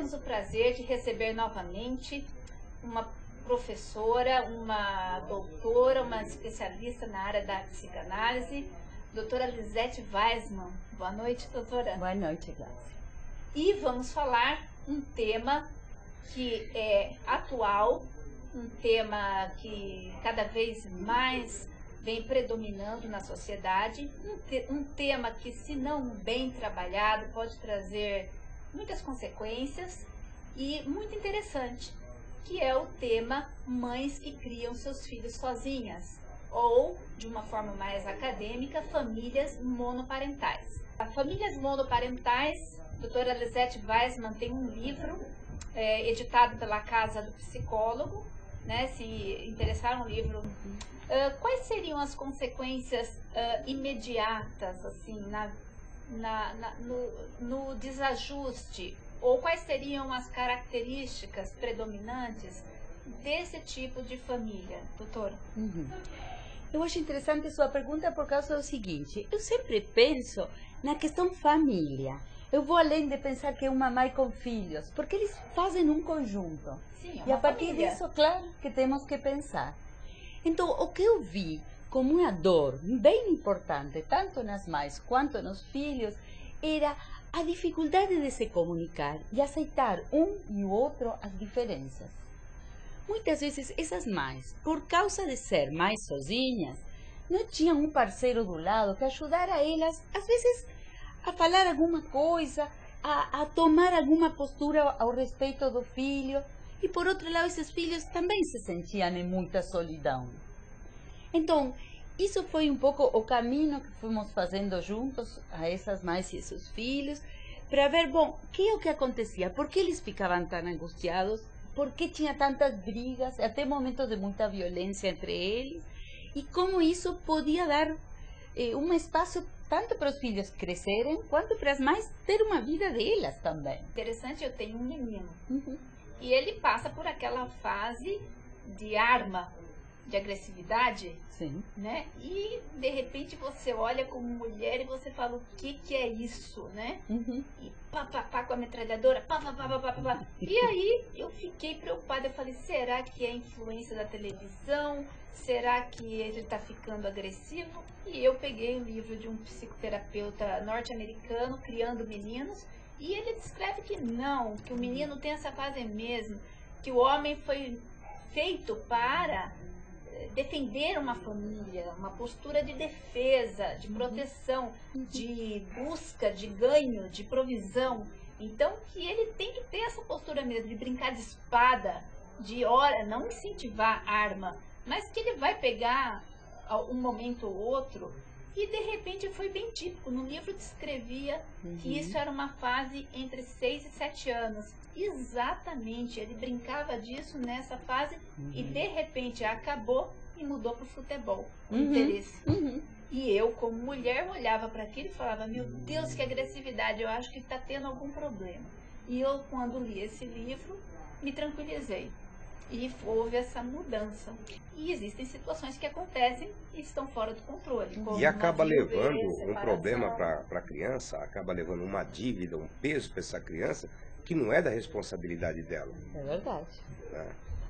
temos o prazer de receber novamente uma professora, uma doutora, uma especialista na área da psicanálise, doutora Lisete Wiseman. Boa noite, doutora. Boa noite, Glaucia. E vamos falar um tema que é atual, um tema que cada vez mais vem predominando na sociedade, um tema que, se não bem trabalhado, pode trazer muitas consequências e muito interessante, que é o tema mães que criam seus filhos sozinhas, ou, de uma forma mais acadêmica, famílias monoparentais. As famílias monoparentais, a doutora Lisete Wiseman tem um livro editado pela Casa do Psicólogo, né, se interessar no livro. Quais seriam as consequências imediatas assim, no desajuste? Ou quais seriam as características predominantes desse tipo de família, doutora? Eu acho interessante sua pergunta por causa do seguinte: eu sempre penso na questão família. Eu vou além de pensar que é uma mãe com filhos, porque eles fazem um conjunto. Sim, e a partir disso, claro, que temos que pensar. Então, o que eu vi como uma dor bem importante, tanto nas mães quanto nos filhos, era a dificuldade de se comunicar e aceitar um e o outro as diferenças. Muitas vezes essas mães, por causa de ser mães sozinhas, não tinham um parceiro do lado que ajudara elas, às vezes, a falar alguma coisa, a tomar alguma postura ao respeito do filho. E por outro lado, esses filhos também se sentiam em muita solidão. Então, isso foi um pouco o caminho que fomos fazendo juntos a essas mães e esses filhos, para ver, bom, o que é o que acontecia, por que eles ficavam tão angustiados, por que tinha tantas brigas, até momentos de muita violência entre eles, e como isso podia dar um espaço tanto para os filhos crescerem, quanto para as mães ter uma vida delas também. Interessante, eu tenho um menino, e ele passa por aquela fase de arma, de agressividade, Sim. Né? E de repente você olha como mulher e você fala, o que é isso, né? E pá com a metralhadora, pá. E aí eu fiquei preocupada, eu falei, será que é influência da televisão? Será que ele está ficando agressivo? E eu peguei o livro de um psicoterapeuta norte-americano, Criando Meninos, e ele descreve que não, que o menino tem essa fase mesmo, que o homem foi feito para defender uma família, uma postura de defesa, de proteção, de busca, de ganho, de provisão. Então, que ele tem que ter essa postura mesmo, de brincar de espada, de não incentivar arma, mas que ele vai pegar um momento ou outro. E de repente foi bem típico. No livro descrevia que isso era uma fase entre 6 e 7 anos. Exatamente, ele brincava disso nessa fase e de repente acabou e mudou para o futebol, o interesse. E eu, como mulher, olhava para aquilo e falava, meu Deus, que agressividade, eu acho que está tendo algum problema. E eu, quando li esse livro, me tranquilizei. E houve essa mudança. E existem situações que acontecem e estão fora do controle. E acaba levando um problema para a criança, acaba levando uma dívida, um peso para essa criança, que não é da responsabilidade dela. É verdade.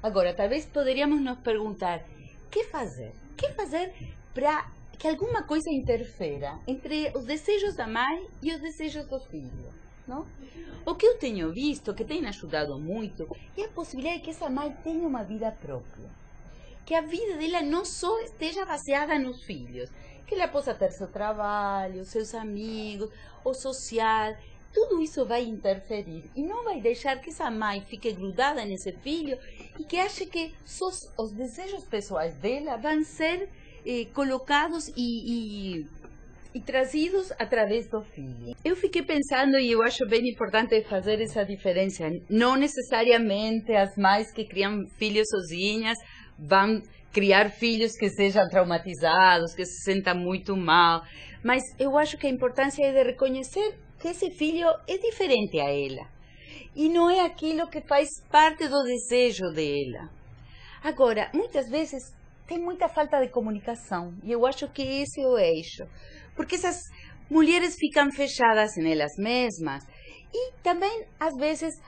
Agora, talvez poderíamos nos perguntar, o que fazer? O que fazer para que alguma coisa interfira entre os desejos da mãe e os desejos do filho? Não? O que eu tenho visto, que tem ajudado muito, é a possibilidade de que essa mãe tenha uma vida própria. Que a vida dela não só esteja baseada nos filhos. Que ela possa ter seu trabalho, seus amigos, o social. Tudo isso vai interferir e não vai deixar que essa mãe fique grudada nesse filho e que ache que só os desejos pessoais dela vão ser colocados e trazidos através do filho. Eu fiquei pensando, e eu acho bem importante fazer essa diferença, não necessariamente as mães que criam filhos sozinhas vão criar filhos que sejam traumatizados, que se sentam muito mal, mas eu acho que a importância é de reconhecer que esse filho é diferente a ela, e não é aquilo que faz parte do desejo dela. Agora, muitas vezes tem muita falta de comunicação, e eu acho que esse é o eixo. Porque essas mulheres ficam fechadas em elas mesmas e também, às vezes,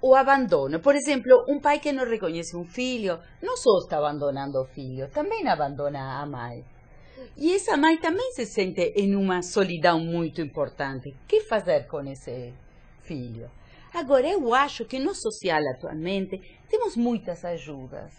o abandono. Por exemplo, um pai que não reconhece um filho, não só está abandonando o filho, também abandona a mãe. E essa mãe também se sente em uma solidão muito importante. O que fazer com esse filho? Agora, eu acho que no social atualmente temos muitas ajudas.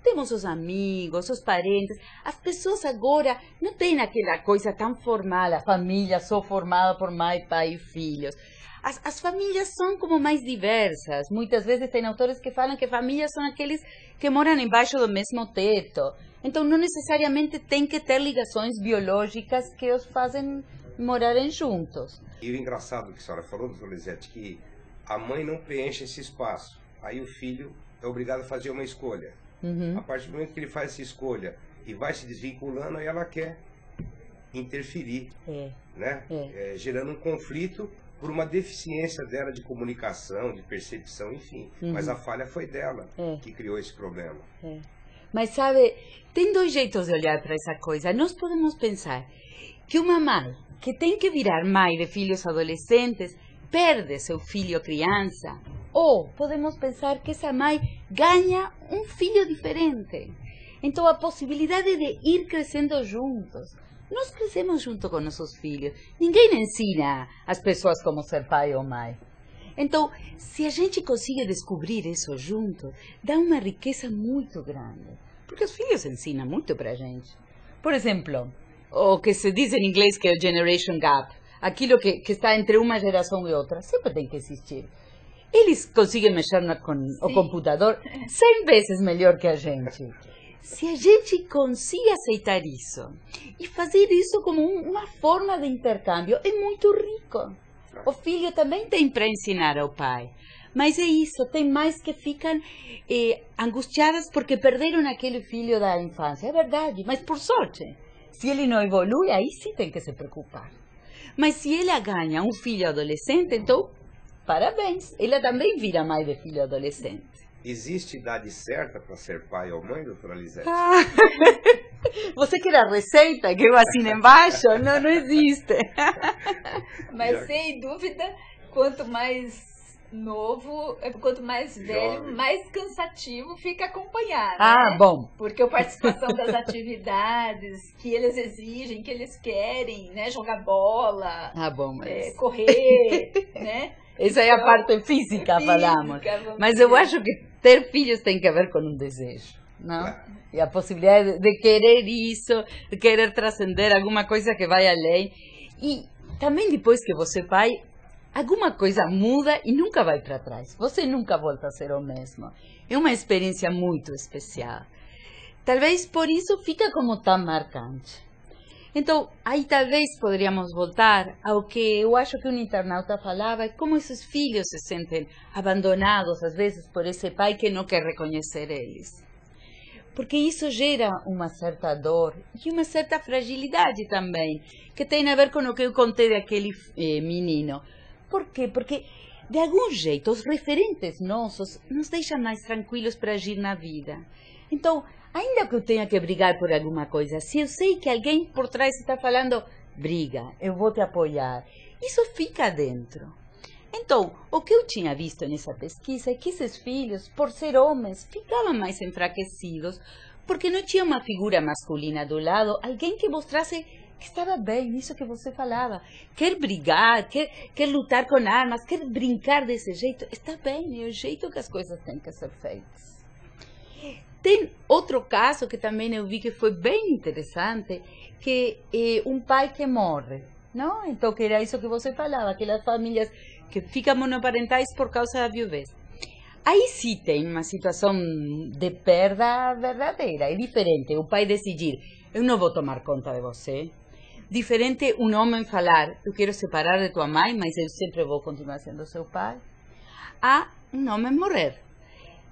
Temos os amigos, os parentes. As pessoas agora não têm aquela coisa tão formal, a família só formada por mãe, pai e filhos. As famílias são como mais diversas. Muitas vezes tem autores que falam que famílias são aqueles que moram embaixo do mesmo teto. Então, não necessariamente tem que ter ligações biológicas que os fazem morarem juntos. E o engraçado que a senhora falou, doutora Lisete, que a mãe não preenche esse espaço. Aí o filho é obrigado a fazer uma escolha. A partir do momento que ele faz essa escolha e vai se desvinculando, aí ela quer interferir, né? Gerando um conflito por uma deficiência dela de comunicação, de percepção, enfim. Mas a falha foi dela que criou esse problema. Mas sabe, tem dois jeitos de olhar para essa coisa. Nós podemos pensar que uma mãe que tem que virar mãe de filhos adolescentes perde seu filho criança. Ou podemos pensar que essa mãe ganha um filho diferente. Então a possibilidade de ir crescendo juntos. Nós crescemos junto com nossos filhos. Ninguém ensina as pessoas como ser pai ou mãe. Então, se a gente consegue descobrir isso junto, dá uma riqueza muito grande. Porque os filhos ensinam muito para a gente. Por exemplo, o que se diz em inglês que é o generation gap. Aquilo que está entre uma geração e outra, sempre tem que existir. Eles conseguem mexer com o computador 100 vezes melhor que a gente. Se a gente conseguir aceitar isso e fazer isso como uma forma de intercâmbio, é muito rico. O filho também tem para ensinar ao pai. Mas é isso, tem mães que ficam angustiadas porque perderam aquele filho da infância. É verdade, mas por sorte. Se ele não evolui, aí sim tem que se preocupar. Mas se ela ganha um filho adolescente, então, parabéns. Ela também vira mãe de filho adolescente. Existe idade certa para ser pai ou mãe, doutora Lisete? Você quer a receita que eu assino embaixo? Não, não existe. Mas sem dúvida, quanto mais novo, quanto mais velho, jovem, mais cansativo fica acompanhar, né? Bom. Porque a participação das atividades que eles exigem, que eles querem, né? Jogar bola, bom, mas... correr, né? Essa é a parte física, falamos. Mas eu acho que ter filhos tem que ver com um desejo, não? E a possibilidade de querer isso, de querer transcender alguma coisa que vai além. E também depois que você é pai, alguma coisa muda e nunca vai para trás. Você nunca volta a ser o mesmo. É uma experiência muito especial. Talvez por isso fica como tão marcante. Então, aí talvez poderíamos voltar ao que eu acho que um internauta falava, como esses filhos se sentem abandonados, às vezes, por esse pai que não quer reconhecer eles. Porque isso gera uma certa dor e uma certa fragilidade também, que tem a ver com o que eu contei daquele menino. Por quê? Porque, de algum jeito, os referentes nossos nos deixam mais tranquilos para agir na vida. Então, ainda que eu tenha que brigar por alguma coisa, se eu sei que alguém por trás está falando, briga, eu vou te apoiar, isso fica dentro. Então, o que eu tinha visto nessa pesquisa é que esses filhos, por ser homens, ficavam mais enfraquecidos, porque não tinha uma figura masculina do lado, alguém que mostrasse que estava bem, isso que você falava, quer brigar, quer lutar com armas, quer brincar desse jeito, está bem, é o jeito que as coisas têm que ser feitas. Tem outro caso que também eu vi que foi bem interessante, que é um pai que morre, não? Então, que era isso que você falava, aquelas famílias que ficam monoparentais por causa da viuvez. Aí sim tem uma situação de perda verdadeira, é diferente o pai decidir, eu não vou tomar conta de você. Diferente um homem falar, eu quero separar de tua mãe, mas eu sempre vou continuar sendo seu pai. A um homem morrer.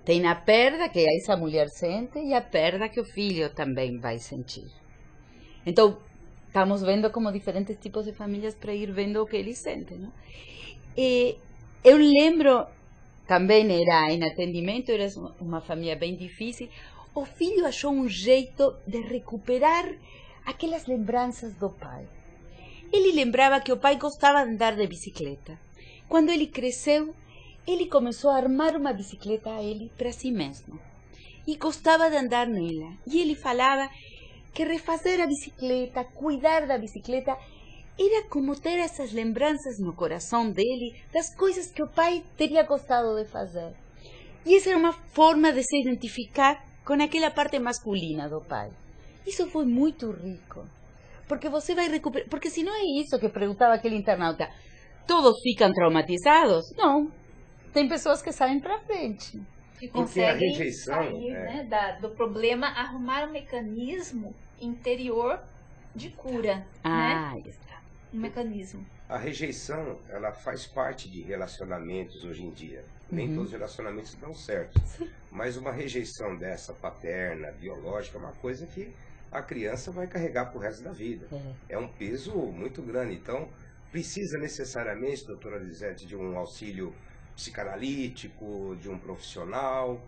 Tem a perda que essa mulher sente e a perda que o filho também vai sentir. Então, estamos vendo como diferentes tipos de famílias para ir vendo o que eles sentem, não? E eu lembro, também era em atendimento, era uma família bem difícil, o filho achou um jeito de recuperar aquelas lembranças do pai. Ele lembrava que o pai gostava de andar de bicicleta. Quando ele cresceu, ele começou a armar uma bicicleta a ele para si mesmo. E gostava de andar nela. E ele falava que refazer a bicicleta, cuidar da bicicleta, era como ter essas lembranças no coração dele das coisas que o pai teria gostado de fazer. E essa era uma forma de se identificar com aquela parte masculina do pai. Isso foi muito rico. Porque você vai recuperar... Porque se não é isso que perguntava aquele internauta, todos ficam traumatizados? Não. Tem pessoas que saem para frente. E conseguem sair, né, do problema, arrumar um mecanismo interior de cura. Né? Está. Um mecanismo. A rejeição, ela faz parte de relacionamentos hoje em dia. Nem todos os relacionamentos dão certo. Mas uma rejeição dessa paterna, biológica, é uma coisa que a criança vai carregar pro resto da vida. É um peso muito grande. Então, precisa necessariamente, doutora Lisete, de um auxílio psicanalítico, de um profissional.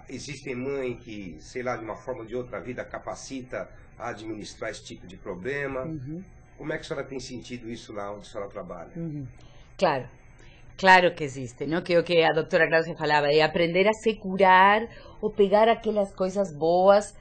Existem mães que, sei lá, de uma forma ou de outra, a vida capacita a administrar esse tipo de problema. Como é que a senhora tem sentido isso lá onde a senhora trabalha? Claro que existe, não? Que o que a doutora Cláudia falava, é aprender a se curar ou pegar aquelas coisas boas